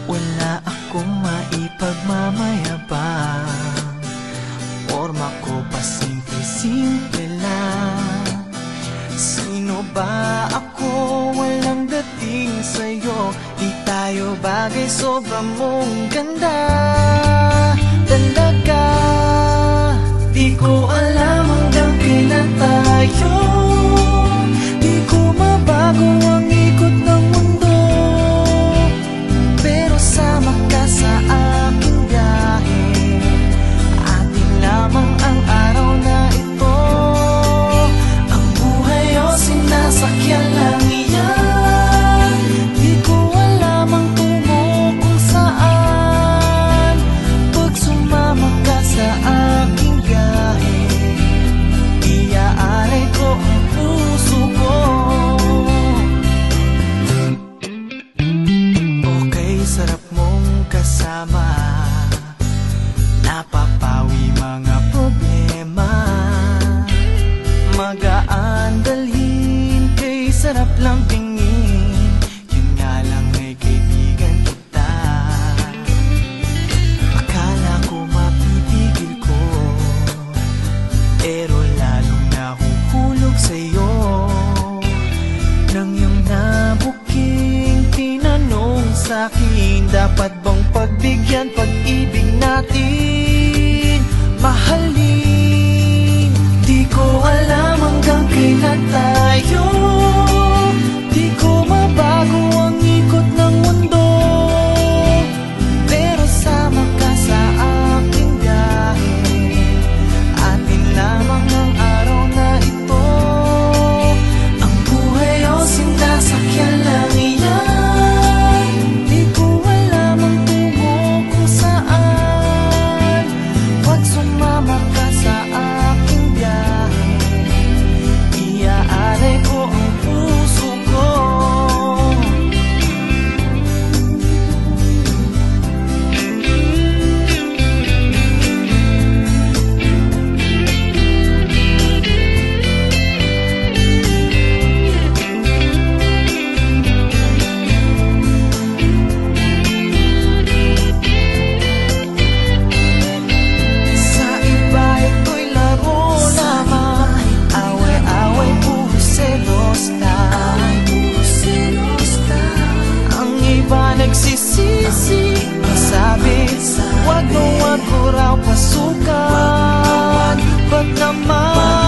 Wala akong maipagmamayabang, forma ko pa simple-simple lang. Sino ba ako? Walang dating sa'yo. Di tayo bagay, sobrang mong ganda talaga. Di ko alam hanggang kailan tayo. Di ko mabago ang ikot ng mundo, pero sama ka sa aking biyahe. Atin lamang ang araw na ito. Ang buhay o sinasakyan lang iyan. Di ko alam ang tungo kung saan. Pag sumama ka sa aking biyahe, iaalay ko ang puso ko. Okay, sarap mong kasama. Napapawi mga problema. Magaan dalhin, kay sarap lang tingin. Yun nga lang ay kaibigan kita. Akala ko mapipigil ko, pero lalong nahuhulog sa'yo. Nang iyong nabuking tinanong sa'kin, dapat bang pagbigyan pag-ibig natin? Mahalin, di ko alam hanggang kailan tayo. Di ko mabago ang ikot ng mundo, pero sama ka sa aking biyahe. Atin lamang ang araw na ito. Ang buhay o sinasakyan lang iyan. Di ko alam ang tungo kung saan. Pag sumama ka sa aking biyahe, iaalay ko ang puso ko. Sa iba ito'y laro lamang, away-away, puro selos lang. Ang iba nagsisisi, sabi, wag mo raw pasukan. Ba't naman